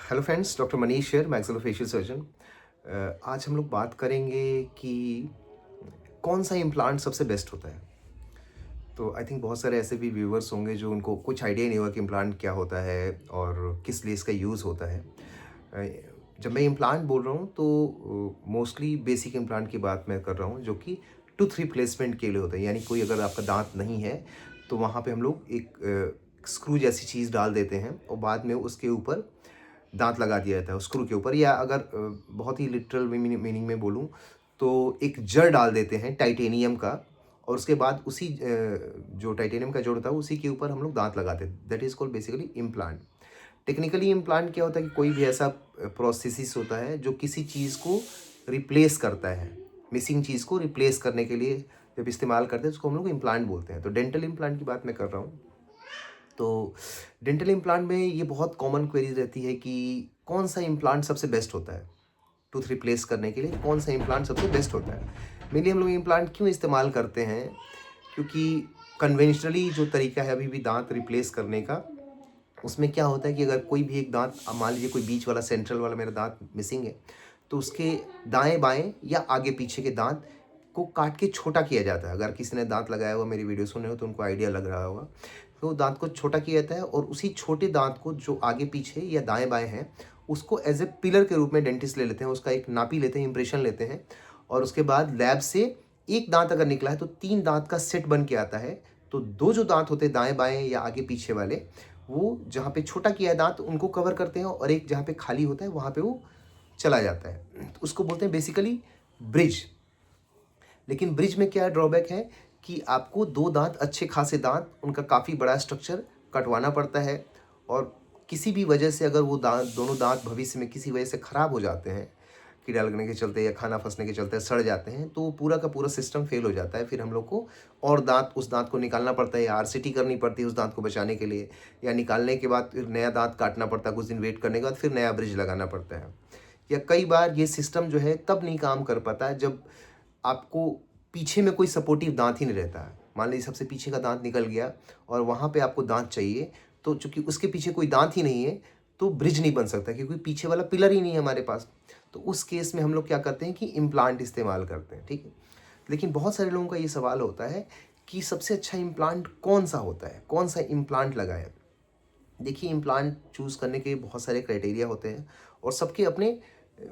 Hello friends, doctor Manish here, maxillofacial surgeon. आज हम लोग बात करेंगे कि कौन सा इम्प्लांट सबसे बेस्ट होता है। तो आई थिंक बहुत सारे ऐसे भी व्यूअर्स होंगे जो उनको कुछ आइडिया नहीं होगा कि इम्प्लांट क्या होता है और किस लिए इसका यूज़ होता है। जब मैं इम्प्लांट बोल रहा हूँ तो मोस्टली बेसिक इम्प्लांट की बात मैं कर रहा हूँ, जो कि टूथ रिप्लेसमेंट के लिए होता है। यानी कोई अगर आपका दांत नहीं है तो वहाँ पे हम लोग एक स्क्रू जैसी चीज़ डाल देते हैं और बाद में उसके ऊपर दाँत लगा दिया जाता है उस स्क्रू के ऊपर, या अगर बहुत ही लिटरल मीनिंग में बोलूँ तो एक जड़ डाल देते हैं टाइटेनियम का, और उसके बाद उसी जो टाइटेनियम का जड़ होता है उसी के ऊपर हम लोग दाँत लगाते हैं। That is called basically implant. Technically implant क्या होता है कि कोई भी ऐसा प्रोसेसिस होता है जो किसी चीज़ को रिप्लेस करता है। मिसिंग चीज़ को रिप्लेस करने के लिए जब इस्तेमाल करते हैं उसको हम लोग इम्प्लांट बोलते हैं। तो डेंटल इम्प्लांट की बात मैं कर रहा हूँ। तो डेंटल इम्प्लांट में ये बहुत कॉमन क्वेरी रहती है कि कौन सा इम्प्लांट सबसे बेस्ट होता है टूथ रिप्लेस करने के लिए, कौन सा इम्प्लांट सबसे बेस्ट होता है। मेनली हम लोग इम्प्लांट क्यों इस्तेमाल करते हैं, क्योंकि कन्वेंशनली जो तरीका है अभी भी दांत रिप्लेस करने का, उसमें क्या होता है कि अगर कोई भी एक दांत, अब मान लीजिए कोई बीच वाला सेंट्रल वाला मेरा दांत मिसिंग है, तो उसके दाएं बाएं या आगे पीछे के दांत को काट के छोटा किया जाता है। अगर किसी ने दांत लगाया हुआ मेरी वीडियो सुन रहे हो तो उनको आइडिया लग रहा होगा। तो दांत को छोटा किया जाता है और उसी छोटे दांत को जो आगे पीछे या दाएं बाएं हैं उसको एज ए पिलर के रूप में डेंटिस्ट ले लेते हैं, उसका एक नापी लेते हैं, इंप्रेशन लेते हैं, और उसके बाद लैब से एक दांत अगर निकला है तो 3 दांत का सेट बन के आता है। तो 2 जो दांत होते हैं दाएं बाएं या आगे पीछे वाले, वो जहाँ पे छोटा किया है दांत उनको कवर करते हैं, और एक जहाँ पे खाली होता है वहाँ पे वो चला जाता है। तो उसको बोलते हैं बेसिकली ब्रिज। लेकिन ब्रिज में क्या ड्रॉबैक है कि आपको 2 दांत, अच्छे खासे दांत, उनका काफ़ी बड़ा स्ट्रक्चर कटवाना पड़ता है, और किसी भी वजह से अगर वो दांत, दोनों दांत भविष्य में किसी वजह से ख़राब हो जाते हैं, कीड़ा लगने के चलते या खाना फंसने के चलते सड़ जाते हैं, तो पूरा का पूरा सिस्टम फेल हो जाता है। फिर हम लोग को और दांत, उस दांत को निकालना पड़ता है, या आरसीटी करनी पड़ती है उस दांत को बचाने के लिए, या निकालने के बाद फिर नया दांत काटना पड़ता है, कुछ दिन वेट करने के बाद फिर नया ब्रिज लगाना पड़ता है। या कई बार ये सिस्टम जो है तब नहीं काम कर पाता है जब आपको पीछे में कोई सपोर्टिव दांत ही नहीं रहता है। मान लीजिए सबसे पीछे का दांत निकल गया और वहाँ पे आपको दांत चाहिए, तो चूंकि उसके पीछे कोई दांत ही नहीं है तो ब्रिज नहीं बन सकता, क्योंकि पीछे वाला पिलर ही नहीं है हमारे पास। तो उस केस में हम लोग क्या करते हैं कि इम्प्लांट इस्तेमाल करते हैं, ठीक है। लेकिन बहुत सारे लोगों का ये सवाल होता है कि सबसे अच्छा इम्प्लांट कौन सा होता है, कौन सा इम्प्लांट लगाएं। देखिए, इम्प्लांट चूज़ करने के बहुत सारे क्राइटेरिया होते हैं और सबके अपने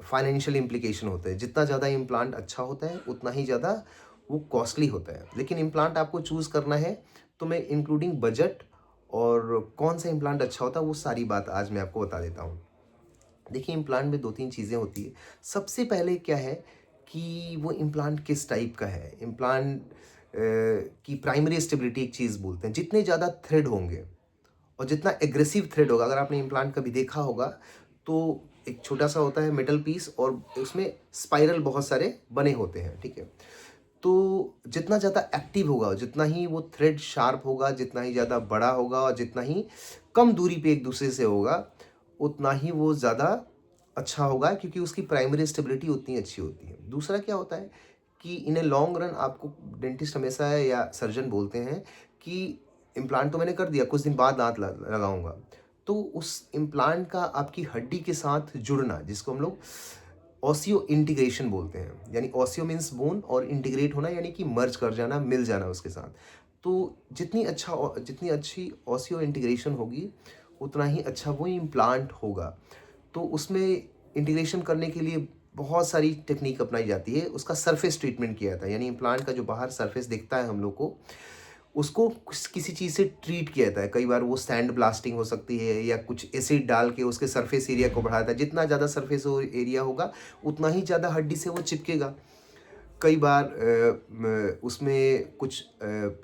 फाइनेंशियल इम्प्लीकेशन होते हैं। जितना ज़्यादा इम्प्लांट अच्छा होता है उतना ही ज़्यादा वो कॉस्टली होता है। लेकिन इम्प्लांट आपको चूज़ करना है तो मैं इंक्लूडिंग बजट और कौन सा इम्प्लांट अच्छा होता है वो सारी बात आज मैं आपको बता देता हूँ। देखिए, इम्प्लांट में 2-3 चीज़ें होती है। सबसे पहले क्या है कि वो इम्प्लांट किस टाइप का है। इम्प्लांट की प्राइमरी स्टेबिलिटी एक चीज़ बोलते हैं। जितने ज़्यादा थ्रेड होंगे और जितना एग्रेसिव थ्रेड होगा, अगर आपने इम्प्लांट कभी देखा होगा तो एक छोटा सा होता है मेटल पीस और उसमें स्पाइरल बहुत सारे बने होते हैं, ठीक है। तो जितना ज़्यादा एक्टिव होगा, जितना ही वो थ्रेड शार्प होगा, जितना ही ज़्यादा बड़ा होगा और जितना ही कम दूरी पे एक दूसरे से होगा, उतना ही वो ज़्यादा अच्छा होगा, क्योंकि उसकी प्राइमरी स्टेबिलिटी उतनी अच्छी होती है। दूसरा क्या होता है कि इन ए लॉन्ग रन आपको डेंटिस्ट हमेशा है या सर्जन बोलते हैं कि इम्प्लांट तो मैंने कर दिया, कुछ दिन बाद दांत लगाऊंगा। तो उस इम्प्लांट का आपकी हड्डी के साथ जुड़ना, जिसको हम लोग ऑसियो इंटीग्रेशन बोलते हैं, यानी ऑसियो मीन्स बोन और इंटीग्रेट होना यानी कि मर्ज कर जाना, मिल जाना उसके साथ। तो जितनी अच्छी ऑसियो इंटीग्रेशन होगी उतना ही अच्छा वो इम्प्लांट होगा। तो उसमें इंटीग्रेशन करने के लिए बहुत सारी टेक्निक अपनाई जाती है। उसका सरफेस ट्रीटमेंट किया जाता है, यानी इम्प्लांट का जो बाहर सरफेस दिखता है हम लोग को, उसको किसी चीज़ से ट्रीट किया जाता है। कई बार वो सैंड ब्लास्टिंग हो सकती है या कुछ एसिड डाल के उसके सरफेस एरिया को बढ़ाता है। जितना ज़्यादा सरफेस एरिया होगा उतना ही ज़्यादा हड्डी से वो चिपकेगा। कई बार उसमें कुछ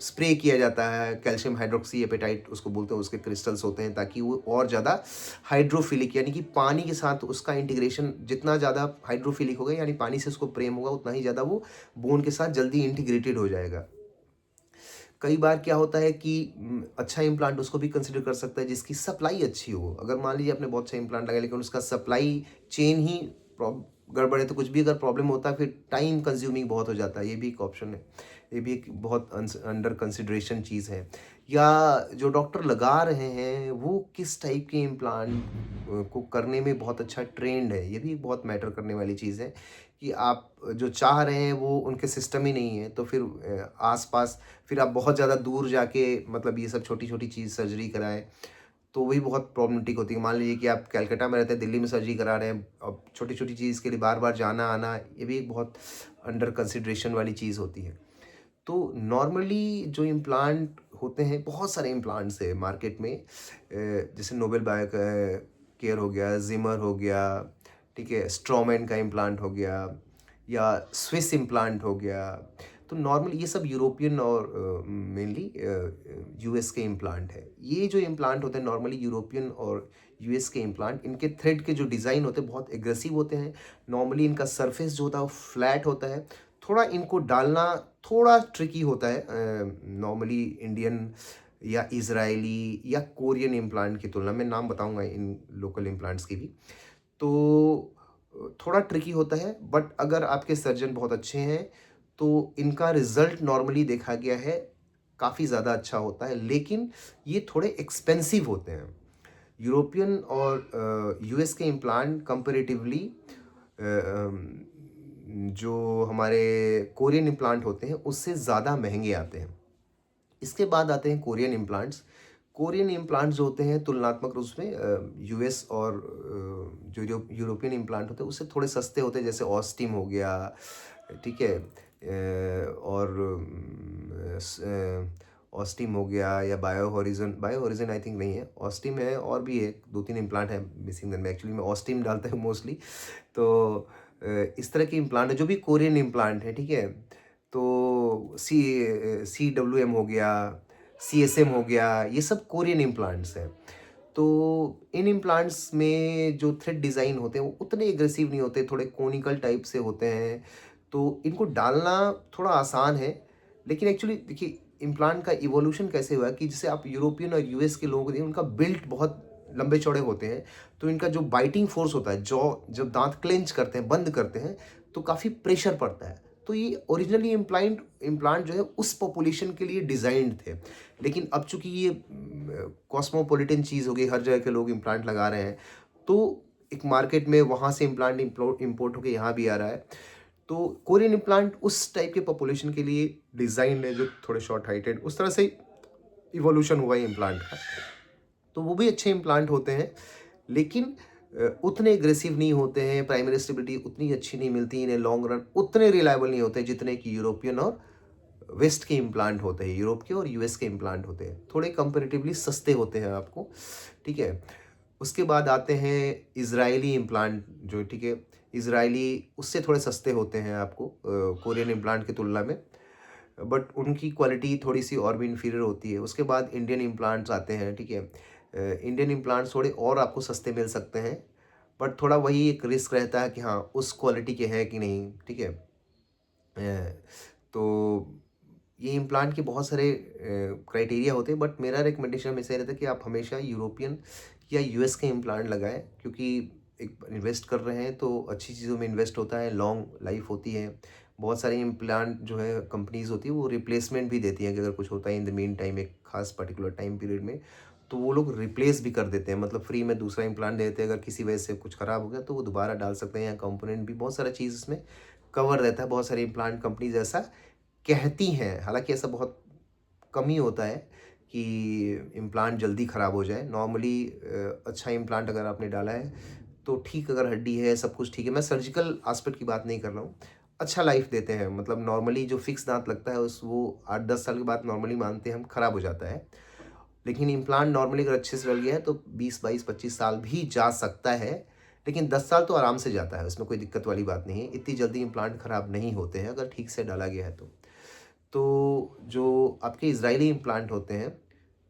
स्प्रे किया जाता है, कैल्शियम हाइड्रोक्सी एपेटाइट उसको बोलते हैं, उसके क्रिस्टल्स होते हैं, ताकि वो और ज़्यादा हाइड्रोफिलिक, यानी कि पानी के साथ उसका इंटीग्रेशन जितना ज़्यादा हाइड्रोफिलिक होगा, यानी पानी से उसको प्रेम होगा, उतना ही ज़्यादा वो बोन के साथ जल्दी इंटीग्रेटेड हो जाएगा। कई बार क्या होता है कि अच्छा इम्प्लांट उसको भी कंसिडर कर सकता है जिसकी सप्लाई अच्छी हो। अगर मान लीजिए आपने बहुत अच्छा इम्प्लांट लगाया लेकिन उसका सप्लाई चेन ही गड़बड़ है, तो कुछ भी अगर प्रॉब्लम होता है फिर टाइम कंज्यूमिंग बहुत हो जाता है। ये भी एक ऑप्शन है, ये भी एक बहुत अंडर कंसिडरेशन चीज़ है। या जो डॉक्टर लगा रहे हैं वो किस टाइप के इम्प्लांट को करने में बहुत अच्छा ट्रेंड है, ये भी एक बहुत मैटर करने वाली चीज़ है कि आप जो चाह रहे हैं वो उनके सिस्टम ही नहीं है, तो फिर आस-पास फिर आप बहुत ज़्यादा दूर जाके मतलब ये सब छोटी-छोटी चीज़ सर्जरी कराएँ, तो वही बहुत प्रॉब्लमेटिक होती है। मान लीजिए कि आप कलकत्ता में रहते हैं, दिल्ली में सर्जरी करा रहे हैं, अब छोटी-छोटी चीज़ के लिए बार-बार जाना-आना, ये भी एक बहुत अंडर कंसिडरेशन वाली चीज़ होती है। तो नॉर्मली जो इम्प्लांट होते हैं, बहुत सारे इम्प्लांट्स हैं मार्केट में, जैसे नोबेल बायो का केयर हो गया, ज़िमर हो गया, ठीक है, स्ट्रॉमैन का इम्प्लांट हो गया या स्विस इम्प्लांट हो गया। तो नॉर्मली ये सब यूरोपियन और मेनली यूएस के इम्प्लांट है। ये जो इम्प्लांट होते हैं नॉर्मली यूरोपियन और यूएस के इम्प्लांट, इनके थ्रेड के जो डिज़ाइन होते हैं बहुत एग्रेसिव होते हैं। नॉर्मली इनका सरफेस जो होता है वो फ्लैट होता है। थोड़ा इनको डालना थोड़ा ट्रिकी होता है नॉर्मली इंडियन या इज़राइली या कोरियन इम्प्लांट की तुलना में। नाम बताऊँगा इन लोकल इम्प्लांट्स की भी। तो थोड़ा ट्रिकी होता है, बट अगर आपके सर्जन बहुत अच्छे हैं, तो इनका रिज़ल्ट नॉर्मली देखा गया है काफ़ी ज़्यादा अच्छा होता है, लेकिन ये थोड़े एक्सपेंसिव होते हैं। यूरोपियन और यूएस के इम्प्लांट कंपैरेटिवली जो हमारे कोरियन इम्प्लांट होते हैं उससे ज़्यादा महँगे आते हैं। इसके बाद आते हैं कोरियन इम्प्लांट्स। कोरियन इम्प्लांट्स जो होते हैं तुलनात्मक रूप में यूएस और जो यूरोपियन इम्प्लांट होते हैं उससे थोड़े सस्ते होते हैं, जैसे ऑस्टिम हो गया, ठीक है? और ऑस्टिम हो गया या बायो हॉरिज़न आई थिंक नहीं है, ऑस्टिम है और भी है, 2-3 इम्प्लांट हैं मिसिंग दैन में, एक्चुअली मैं ऑस्टिम डालता हूँ मोस्टली। तो इस तरह के इम्प्लांट है जो भी कोरियन इम्प्लांट है, ठीक है? तो सीडब्ल्यूएम हो गया, सीएसएम हो गया, ये सब कोरियन इम्प्लांट्स हैं। तो इन इम्प्लांट्स में जो थ्रेड डिज़ाइन होते हैं वो उतने एग्रेसिव नहीं होते, थोड़े कोनिकल टाइप से होते हैं, तो इनको डालना थोड़ा आसान है। लेकिन एक्चुअली देखिए इम्प्लांट का इवोल्यूशन कैसे हुआ कि जैसे आप यूरोपियन और यूएस के लोगों को देखिए, उनका बिल्ट बहुत लंबे चौड़े होते हैं, तो इनका जो बाइटिंग फोर्स होता है, जब दाँत क्लेंच करते हैं, बंद करते हैं, तो काफ़ी प्रेशर पड़ता है। तो ये ओरिजिनली इम्प्लांट जो है उस पॉपुलेशन के लिए डिज़ाइन्ड थे। लेकिन अब चूँकि ये कॉस्मोपॉलिटन चीज़ हो गई, हर जगह के लोग इम्प्लांट लगा रहे हैं, तो एक मार्केट में वहाँ से इम्प्लांट इम्पोर्ट होके यहाँ भी आ रहा है। तो कोरियन इम्प्लांट उस टाइप के पॉपुलेशन के लिए डिज़ाइन्ड है जो थोड़े शॉर्ट हाइटेड, उस तरह से इवोल्यूशन हुआ है इम्प्लांट का। तो वो भी अच्छे इम्प्लांट होते हैं, लेकिन उतने एग्रेसिव नहीं होते हैं, प्राइमरी स्टेबिलिटी उतनी अच्छी नहीं मिलती इन्हें, लॉन्ग रन उतने रिलायबल नहीं होते जितने कि यूरोपियन और वेस्ट के इम्प्लांट होते हैं, यूरोप के और यूएस के इम्प्लांट होते हैं। थोड़े कंपैरेटिवली सस्ते होते हैं आपको, ठीक है? उसके बाद आते हैं इज़राइली इम्प्लांट जो, ठीक है? इज़राइली उससे थोड़े सस्ते होते हैं आपको कोरियन इम्प्लांट की तुलना में, बट उनकी क्वालिटी थोड़ी-सी और भी इन्फीरियर होती है। उसके बाद इंडियन इम्प्लांट्स आते हैं, ठीक है? इंडियन इम्प्लांट्स थोड़े और आपको सस्ते मिल सकते हैं, बट थोड़ा वही एक रिस्क रहता है कि हाँ, उस क्वालिटी के हैं कि नहीं, ठीक है? तो ये इम्प्लांट के बहुत सारे क्राइटेरिया होते हैं, बट मेरा रिकमेंडेशन हमेशा ये रहता है कि आप हमेशा यूरोपियन या यूएस के इम्प्लांट लगाएँ, क्योंकि एक इन्वेस्ट कर रहे हैं तो अच्छी चीज़ों में इन्वेस्ट होता है, लॉन्ग लाइफ होती है। बहुत सारे इम्प्लांट जो है कंपनीज़ होती है वो रिप्लेसमेंट भी देती हैं कि अगर कुछ होता है इन द मीन टाइम एक खास पर्टिकुलर टाइम पीरियड में, तो वो लोग रिप्लेस भी कर देते हैं, मतलब फ्री में दूसरा इम्प्लांट दे देते हैं। अगर किसी वजह से कुछ ख़राब हो गया तो वो दोबारा डाल सकते हैं, या कंपोनेंट भी बहुत सारा चीज़ इसमें कवर रहता है। बहुत सारी इम्प्लांट कंपनीज़ ऐसा कहती हैं, हालाँकि ऐसा बहुत कम ही होता है कि इम्प्लांट जल्दी ख़राब हो जाए। नॉर्मली अच्छा इम्प्लांट अगर आपने डाला है, तो ठीक, अगर हड्डी है, सब कुछ ठीक है। मैं सर्जिकल एस्पेक्ट की बात नहीं कर रहा हूँ। अच्छा लाइफ़ देते हैं, मतलब नॉर्मली जो फिक्स दाँत लगता है उस वो 8-10 साल के बाद नॉर्मली मानते हैं हम ख़राब हो जाता है। लेकिन इम्प्लांट नॉर्मली अगर अच्छे से डल गया है तो 20, 22, 25 साल भी जा सकता है। लेकिन 10 साल तो आराम से जाता है, उसमें कोई दिक्कत वाली बात नहीं है। इतनी जल्दी इम्प्लांट ख़राब नहीं होते हैं अगर ठीक से डाला गया है तो। तो जो आपके इज़राइली इम्प्लांट होते हैं,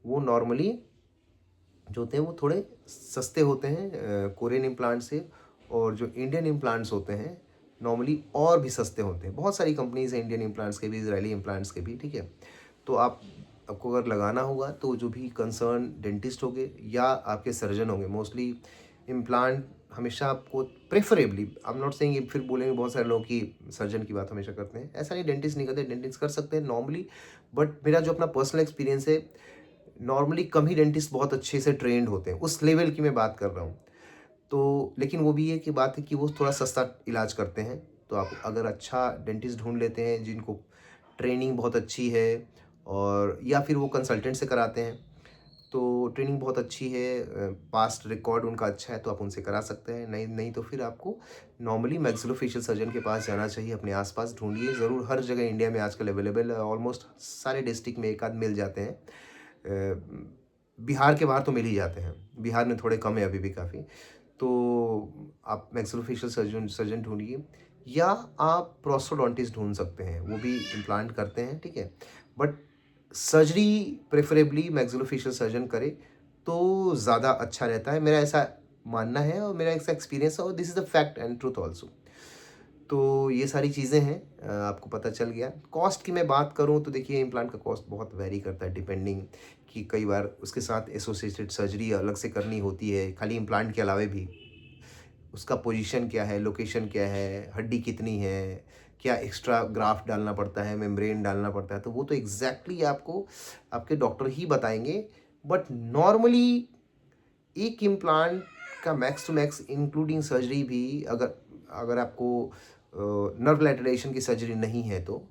वो नॉर्मली जो होते हैं वो थोड़े सस्ते होते हैं कोरियन इम्प्लांट से, और जो इंडियन इम्प्लांट्स होते हैं नॉर्मली और भी सस्ते होते हैं। बहुत सारी कंपनीज़ हैं इंडियन इम्प्लांट्स के भी, इज़राइली इम्प्लांट्स के भी, ठीक है? तो आपको अगर लगाना होगा तो जो भी कंसर्न डेंटिस्ट होंगे या आपके सर्जन होंगे, मोस्टली इम्प्लांट हमेशा आपको preferably, I am not saying, फिर बोलेंगे बहुत सारे लोग कि सर्जन की बात हमेशा करते हैं, ऐसा नहीं, डेंटिस्ट नहीं करते, डेंटिस्ट कर सकते हैं नॉर्मली। बट मेरा जो अपना पर्सनल एक्सपीरियंस है, नॉर्मली कम ही डेंटिस्ट बहुत अच्छे से ट्रेंड होते हैं, उस लेवल की मैं बात कर रहा हूँ। तो लेकिन वो भी है कि बात है कि वो थोड़ा सस्ता इलाज करते हैं। तो आप अगर अच्छा डेंटिस्ट ढूँढ लेते हैं जिनको ट्रेनिंग बहुत अच्छी है, और या फिर वो कंसल्टेंट से कराते हैं, तो ट्रेनिंग बहुत अच्छी है, पास्ट रिकॉर्ड उनका अच्छा है, तो आप उनसे करा सकते हैं। नहीं नहीं तो फिर आपको नॉर्मली मैक्सिलोफेशियल सर्जन के पास जाना चाहिए। अपने आस-पास ढूँढिए ज़रूर, हर जगह इंडिया में आजकल अवेलेबल है, ऑलमोस्ट सारे डिस्ट्रिक्ट में एक आध मिल जाते हैं। बिहार के बाहर तो मिल ही जाते हैं, बिहार में थोड़े कम है अभी भी काफ़ी। तो आप मैक्सिलोफेशियल सर्जन सर्जन ढूँढिए, या आप प्रोस्टोडोंटिस्ट ढूँढ सकते हैं, वो भी इम्प्लांट करते हैं, ठीक है? But surgery preferably maxillofacial surgeon करे तो ज़्यादा अच्छा रहता है, मेरा ऐसा मानना है और मेरा ऐसा एक्सपीरियंस है, और this is the fact and truth also. तो ये सारी चीज़ें हैं, आपको पता चल गया। कॉस्ट की मैं बात करूँ तो देखिए इम्प्लांट का कॉस्ट बहुत वैरी करता है, डिपेंडिंग कि कई बार उसके साथ एसोसिएटेड सर्जरी अलग से करनी होती है, खाली इम्प्लांट के अलावा भी। उसका पोजीशन क्या है, लोकेशन क्या है, हड्डी कितनी है, क्या एक्स्ट्रा ग्राफ्ट डालना पड़ता है, मेम्ब्रेन डालना पड़ता है, तो वो तो एग्ज़ैक्टली आपको आपके डॉक्टर ही बताएँगे। बट नॉर्मली एक इम्प्लांट का max to max including surgery भी, अगर अगर आपको नर्व लैटेरेशन की सर्जरी नहीं है तो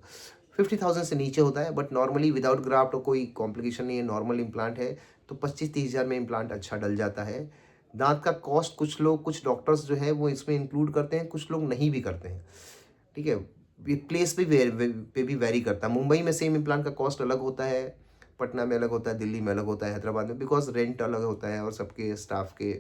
50,000 से नीचे होता है। बट नॉर्मली विदाउट ग्राफ्ट और कोई कॉम्प्लिकेशन नहीं है, नॉर्मल इम्प्लांट है, तो 25-30 हज़ार में इम्प्लांट अच्छा डल जाता है। दांत का कॉस्ट कुछ लोग, कुछ डॉक्टर्स जो है वो इसमें इंक्लूड करते हैं, कुछ लोग नहीं भी करते हैं, ठीक है? ये प्लेस पे भी वेरी करता है। मुंबई में सेम इम्प्लांट का कॉस्ट अलग होता है, पटना में अलग होता है, दिल्ली में अलग होता है, हैदराबाद में, बिकॉज़ रेंट अलग होता है और सबके स्टाफ के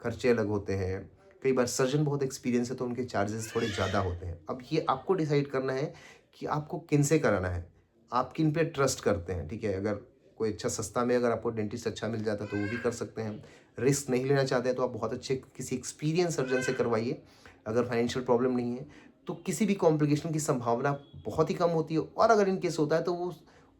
खर्चे अलग होते हैं। कई बार सर्जन बहुत एक्सपीरियंस है तो उनके चार्जेस थोड़े ज़्यादा होते हैं। अब ये आपको डिसाइड करना है कि आपको किनसे कराना है, आप किन पे ट्रस्ट करते हैं, ठीक है? अगर कोई अच्छा सस्ता में अगर आपको डेंटिस्ट अच्छा मिल जाता है तो वो भी कर सकते हैं। रिस्क नहीं लेना चाहते हैं तो आप बहुत अच्छे किसी एक्सपीरियंस सर्जन से करवाइए। अगर फाइनेंशियल प्रॉब्लम नहीं है तो किसी भी कॉम्प्लिकेशन की संभावना बहुत ही कम होती है, और अगर इन केस होता है तो वो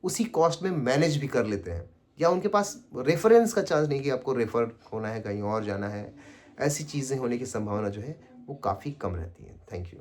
उसी कॉस्ट में मैनेज भी कर लेते हैं, या उनके पास रेफरेंस का चांस नहीं कि आपको रेफर होना है, कहीं और जाना है। ऐसी चीज़ें होने की संभावना जो है वो काफ़ी कम रहती है। Thank you.